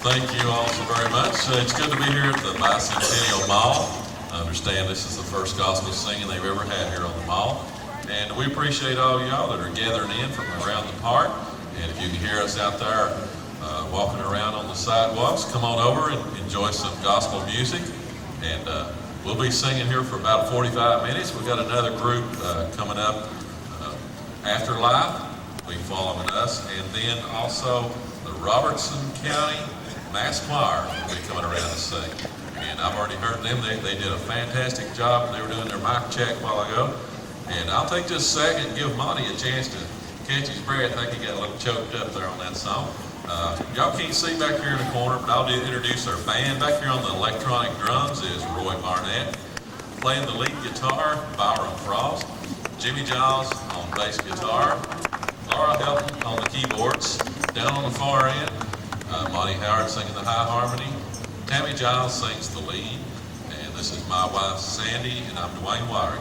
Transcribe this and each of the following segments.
Thank you all so very much. It's good to be here at the Bicentennial Mall. I understand this is the first gospel singing they've ever had here on the mall. And we appreciate all y'all that are gathering in from around the park. And if you can hear us out there walking around on the sidewalks, come on over and enjoy some gospel music. And we'll be singing here for about 45 minutes. We've got another group coming up, Afterlife, we following us. And then also the Robertson County Mass Choir will be coming around to sing. And I've already heard them. They did a fantastic job. They were doing their mic check a while ago. And I'll take just a second and give Monty a chance to catch his breath. I think he got a little choked up there on that song. Y'all can't see back here in the corner, but I'll introduce our band. Back here on the electronic drums is Roy Barnett. Playing the lead guitar, Byron Frost. Jimmy Giles on bass guitar. Laura Helton on the keyboards. Down on the far end, Monty Howard singing the high harmony. Tammy Giles sings the lead. And this is my wife, Sandy, and I'm Dwayne Wiry.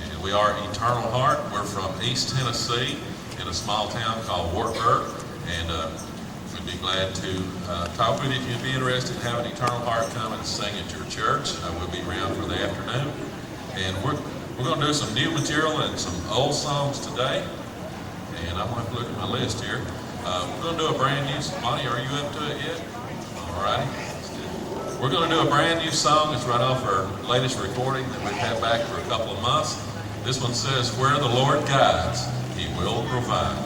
And we are Eternal Heart. We're from East Tennessee in a small town called Wartburg. And we'd be glad to talk with you if you'd be interested in having Eternal Heart come and sing at your church. We'll be around for the afternoon. And we're going to do some new material and some old songs today. And I'm going to look at my list here. We're going to do a brand new, Monty, are you up to it yet? All right. We're going to do a brand new song. It's right off our latest recording that we've had back for a couple of months. This one says, "Where the Lord guides, He will provide."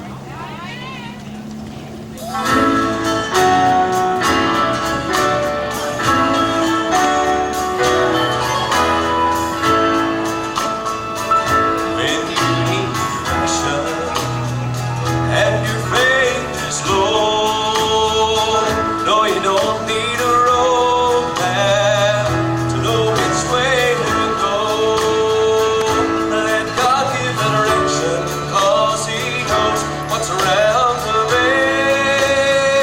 Around the bend.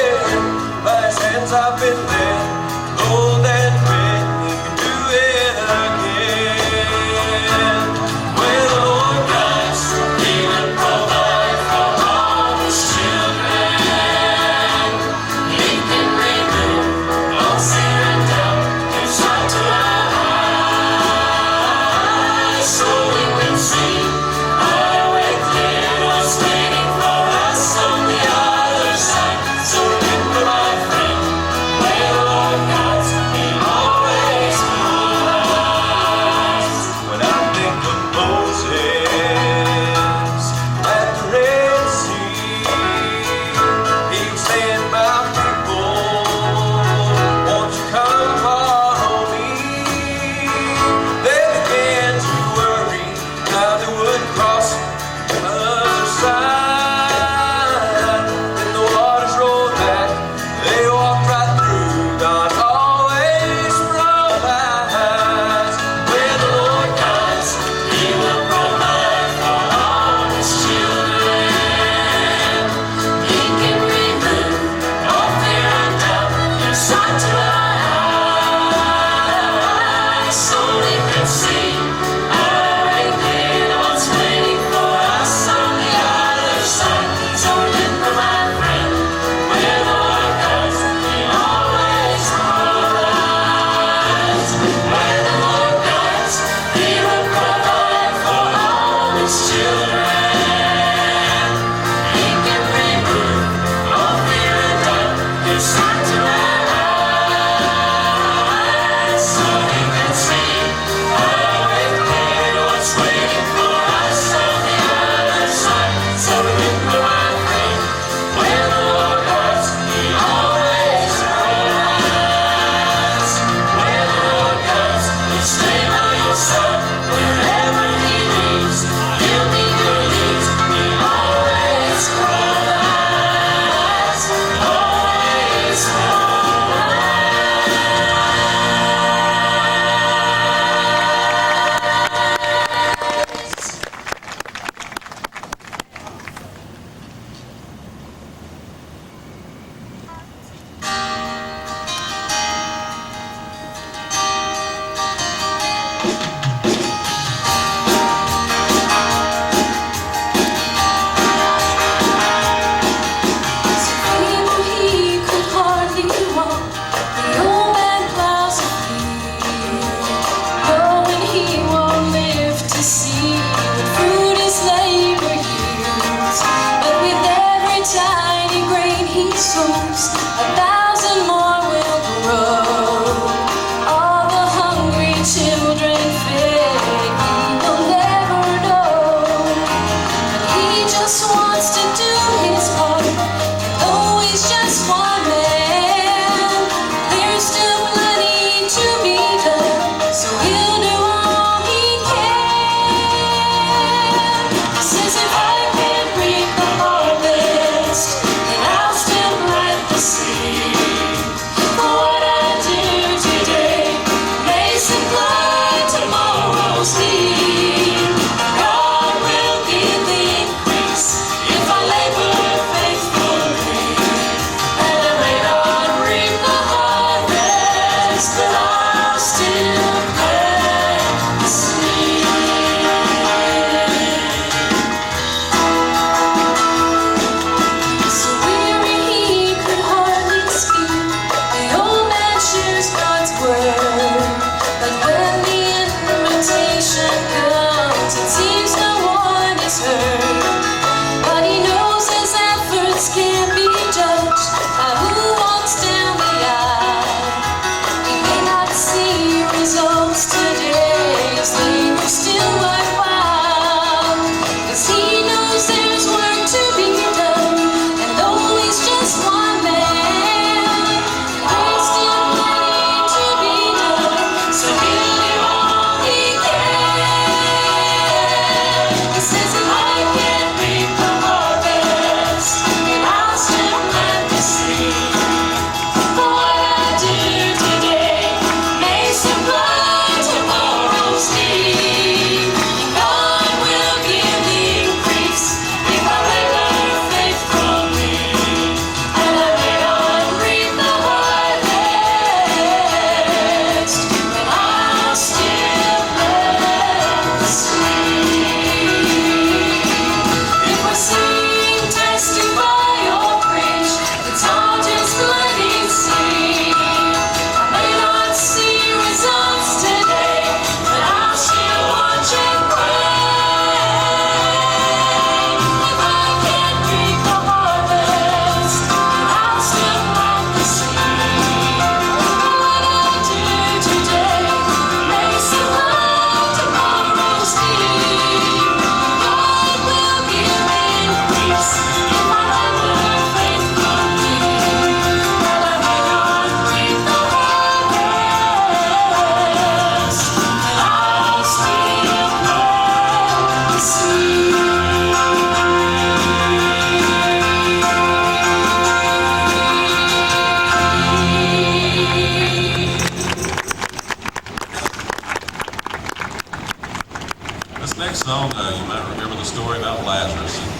song, you might remember the story about Lazarus and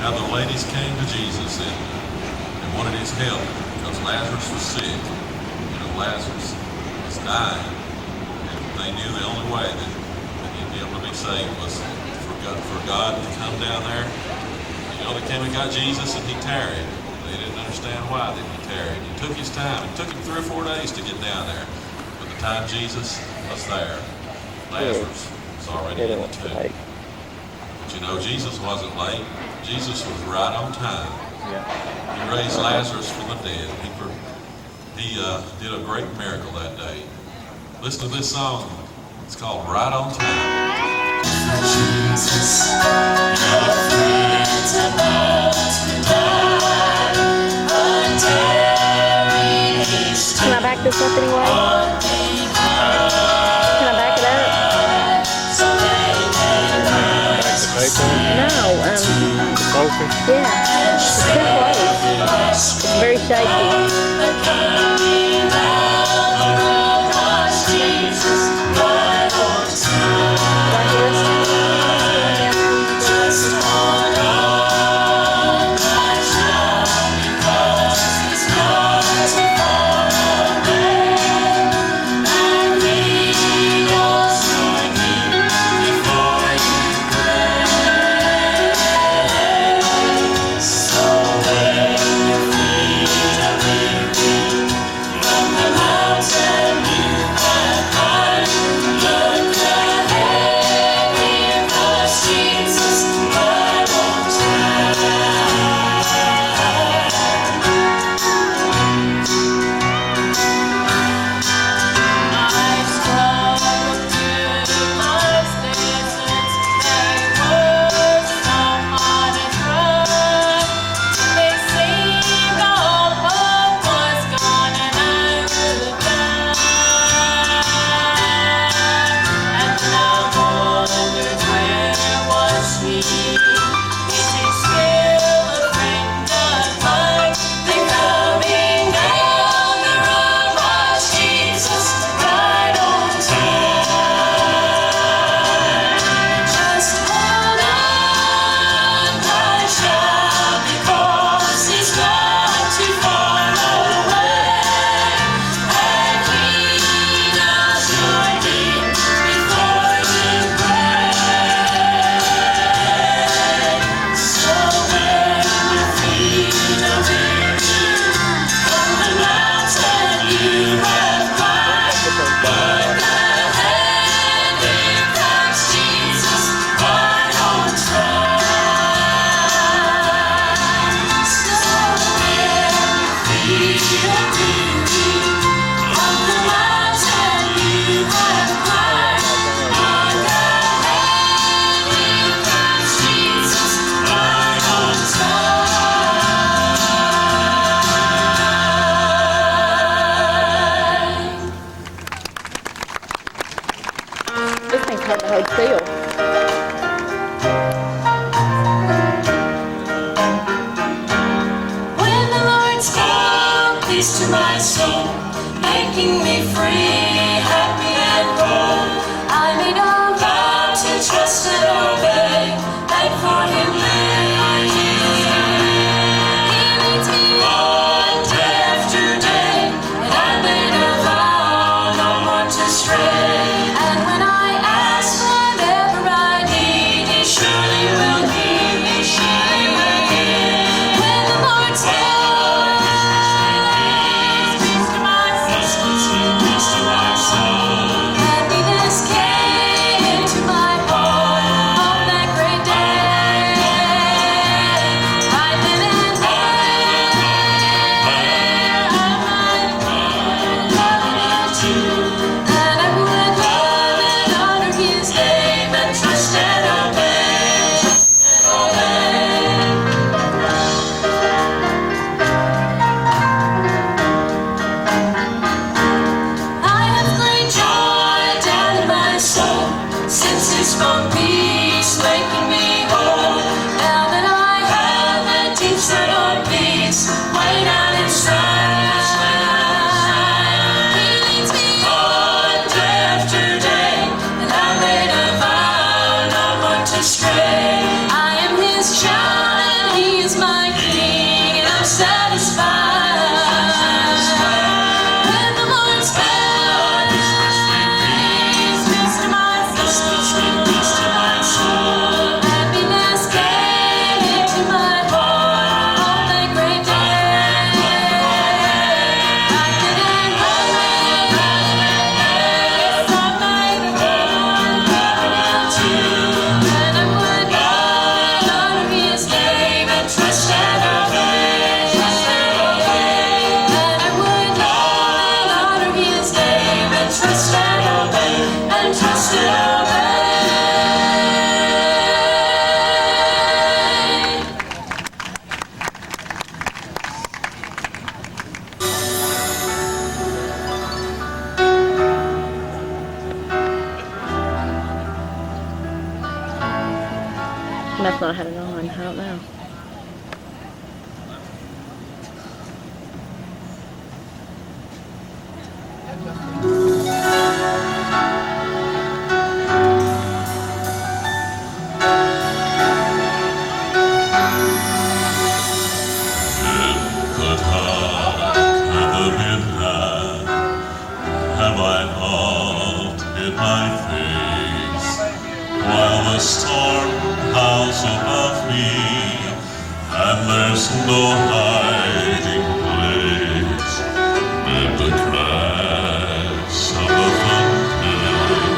how the ladies came to Jesus and wanted his help because Lazarus was sick. You know, Lazarus was dying. And they knew the only way that he'd be able to be saved was for God to come down there. You know, they came and got Jesus and he tarried. They didn't understand why that he tarried. He took his time. It took him 3 or 4 days to get down there. By the time Jesus was there, Lazarus was already in the tomb. But you know, Jesus wasn't late. Jesus was right on time. He raised Lazarus from the dead. He did a great miracle that day. Listen to this song. It's called Right on Time. Jesus, your friends about to die, Can I back this up anyway? Can I back it up? Back the paper? No, The focus? yeah, it's too close. It's very shaky. Right This thing's hard to hold still. When the Lord spoke peace to my soul, making me free, happy and whole, I made a vow to trust and obey, and for Him live. He leads me on day after day, and I made a vow no more to stray. And when I ask whatever I need, He surely will give. He surely will give. When the Lord speaks, peace to my soul, peace to my must not have it on. I don't know. Good heart at the midnight, have I not hid my face while the storm howls above me, and there's no hiding place in the crash of the thunder.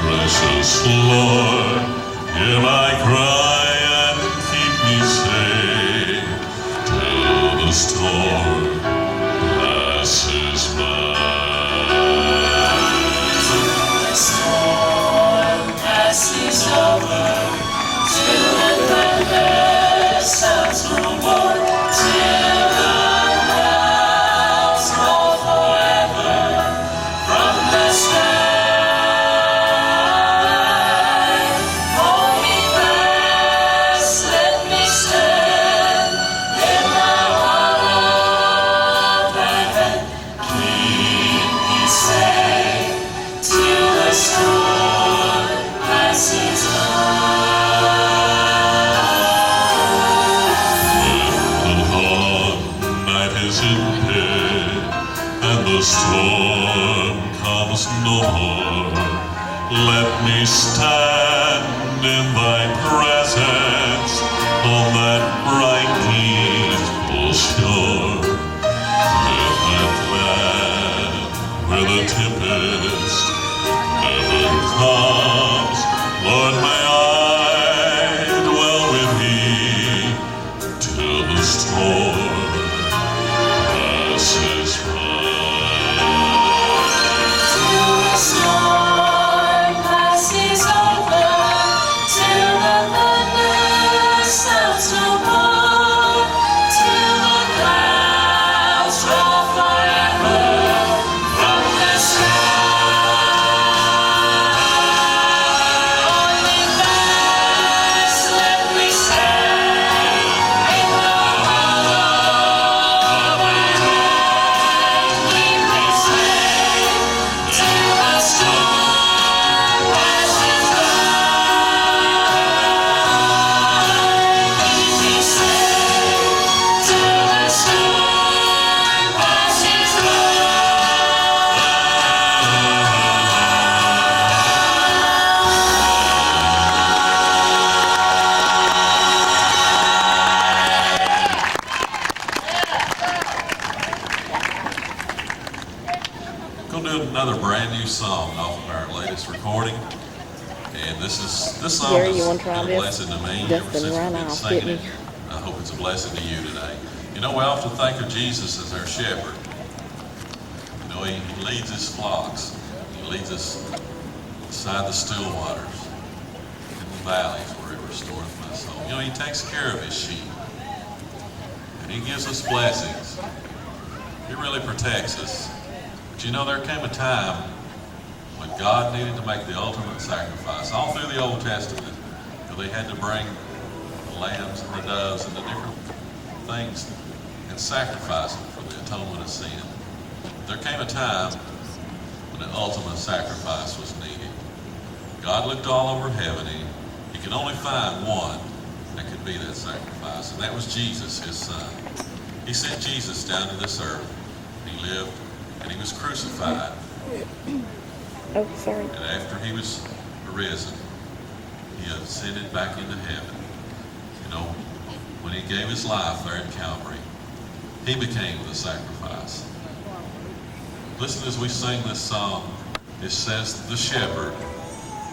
Precious Lord, hear my cry and keep me safe till the storm passes by. The storm passes over, till the thunder sounds no more, till the clouds roll forever from the sky. Hold me fast, let me stand in the hollow of thy hand. Keep me safe till the storm passes The long night is ended, and the storm comes no more. Let me stand in thy presence on that bright peaceful shore. Live that land where the tempest never comes. Lord, may I dwell with thee till the storm passes by. till the storm passes over, till the thunder sounds no more, till the clouds roll forever from the sky. Hold me fast, let me stand in the hollow of thy hand. Keep me safe till the storm passes by. Keep me safe till the storm passes by. Gonna do another brand new song off of our latest recording, and this song Gary, you has wanna try been a this? blessing to me ever Justin since ran we've been off, singing didn't it. he? I hope it's a blessing to you today. You know, we often think of Jesus as our shepherd. You know, he leads his flocks. He leads us beside the still waters, in the valleys where he restoreth my soul. You know, he takes care of his sheep, and he gives us blessings. He really protects us. But you know, there came a time when God needed to make the ultimate sacrifice. All through the Old Testament, you know, they had to bring the lambs and the doves and the different things and sacrifice them for the atonement of sin. There came a time when the ultimate sacrifice was needed. God looked all over heaven, and he could only find one that could be that sacrifice, and that was Jesus, his son. He sent Jesus down to this earth. He lived, and he was crucified. Oh, sorry. And after he was arisen, he ascended back into heaven. You know, when he gave his life there at Calvary, he became the sacrifice. Listen as we sing this song. It says, the shepherd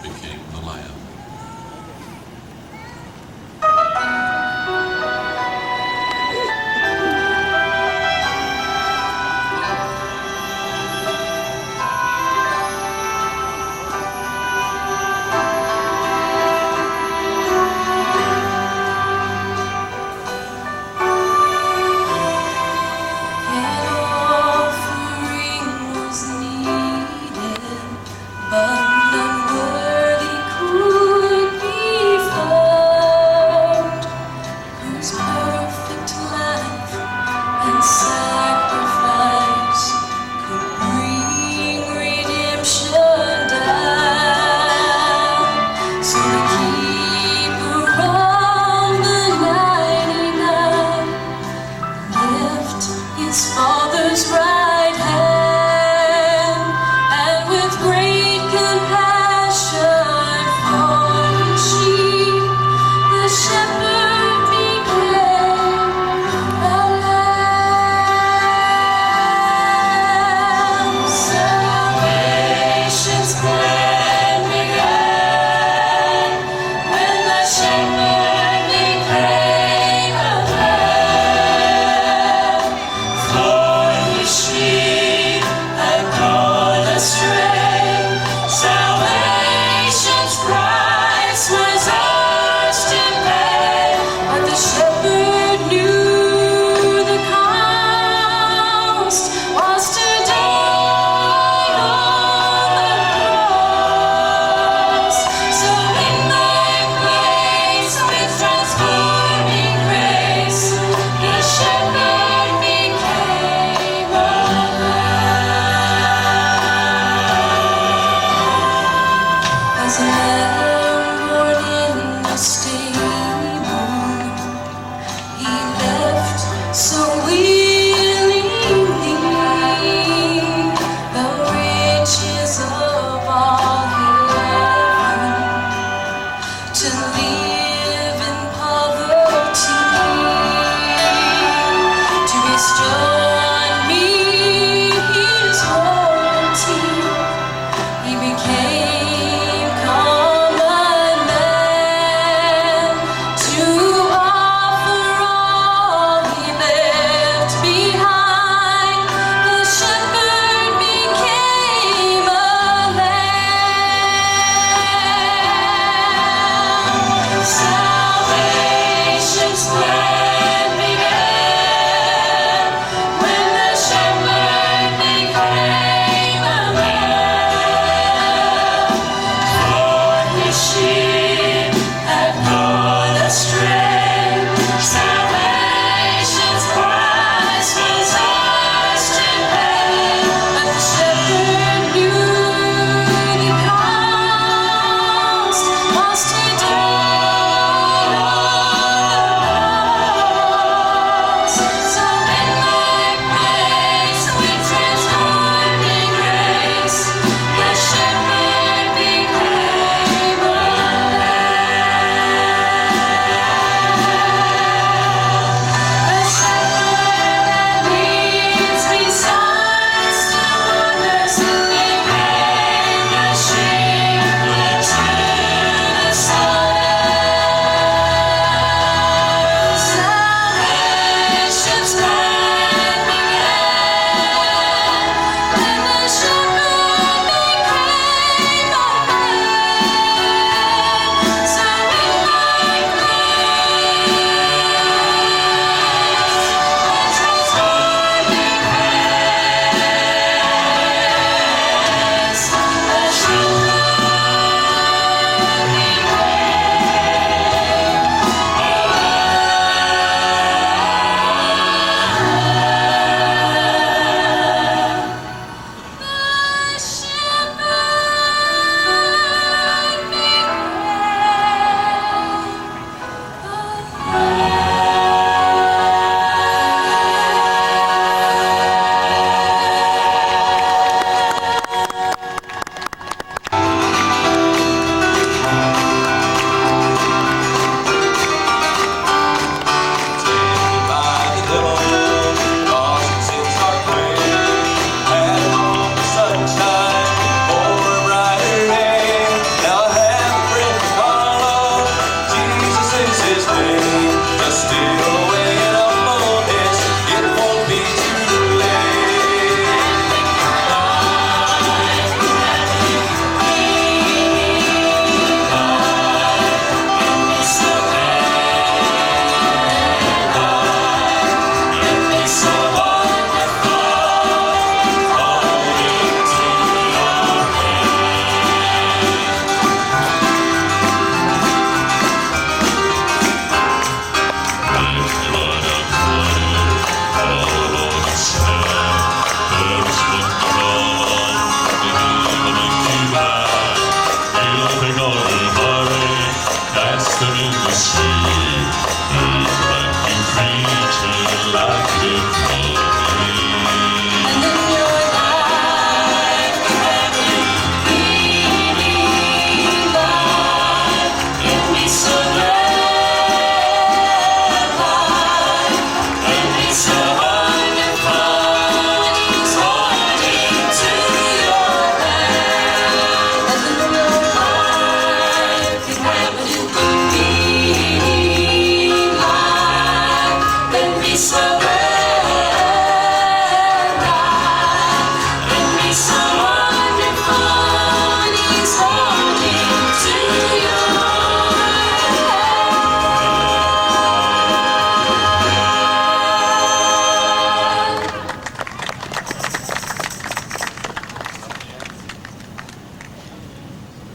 became the lamb. But none worthy could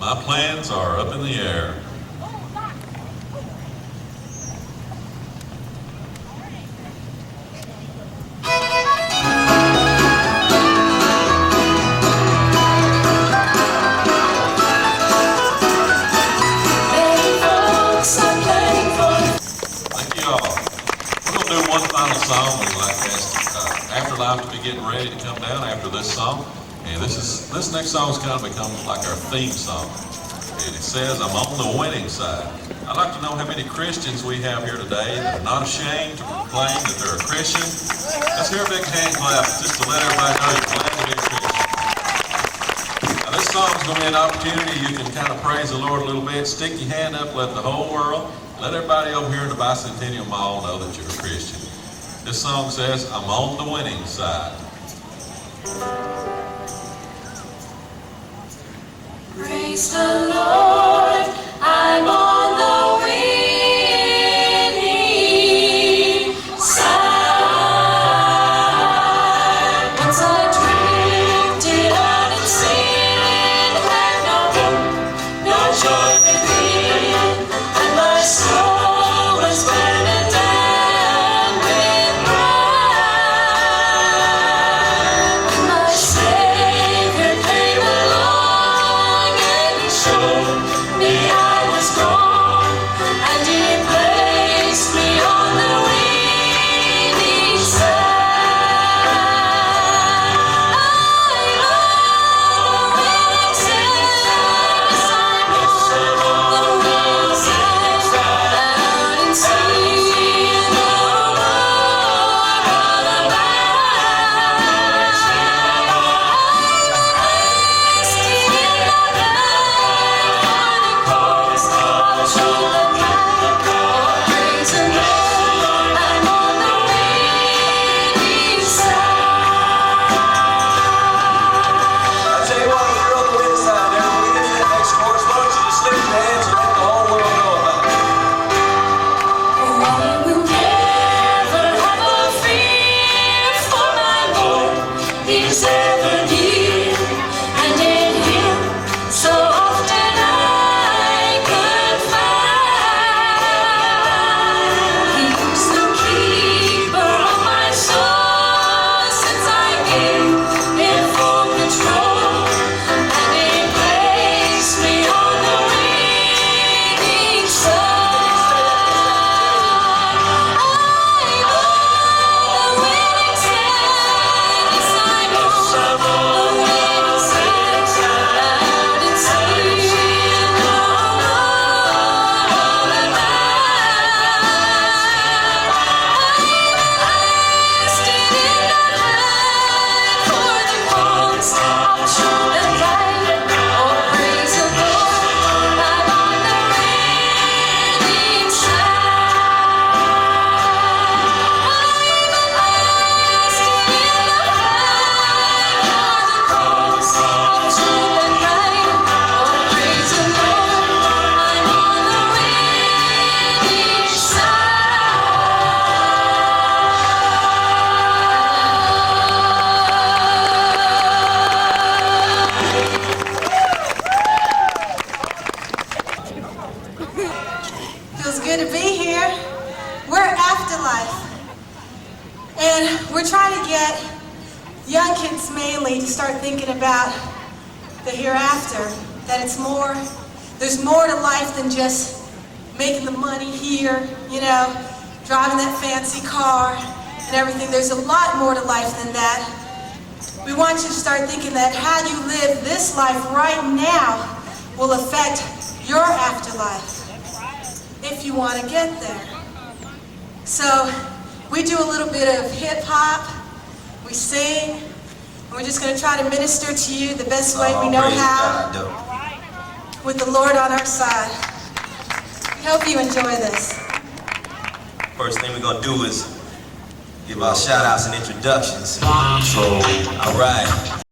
My plans are up in the air. Thank you all. We're going to do one final song. We'd like to ask Afterlife to be getting ready to come down after this song. And this next song has kind of become like our theme song. And it says, I'm on the winning side. I'd like to know how many Christians we have here today that are not ashamed to proclaim that they're a Christian. Let's hear a big hand clap just to let everybody know you're glad to be a Christian. Now this song's going to be an opportunity you can kind of praise the Lord a little bit. Stick your hand up, let the whole world, let everybody over here in the Bicentennial Mall know that you're a Christian. This song says, I'm on the winning side. Praise the Lord, I'm on the winning side. Once I drifted out in sin, had no hope, no joy within, and my soul was burdened down with pride. When my Savior came along, showed me I was wrong, and He placed me on the winning side. I'm on the winning side. I'm on the winning side. Out and see no more all about. He's ever near, and in Him so often I could find. He's the keeper of my soul since I gave Him full control, and He placed me on the winning side. I'm on the winning side. Yes, I'm on the winning side. Out and see no more all about. Rested in the light for the cause of truth and light. Oh, praise the Lord, I'm on the winning side. Rested in the light for the cause of truth and light. Oh, praise the Lord, I'm on the winning Feels good to be here. We're Afterlife, and we're trying to get young kids mainly to start thinking about the hereafter, that it's more, there's more to life than just making the money here, you know, driving that fancy car and everything. There's a lot more to life than that. We want you to start thinking that how you live this life right now will affect your afterlife, if you want to get there. So we do a little bit of hip hop, we sing, and we're just going to try to minister to you the best way we know how, with the Lord on our side. We hope you enjoy this. First thing we're gonna do is give our shout outs and introductions. All right.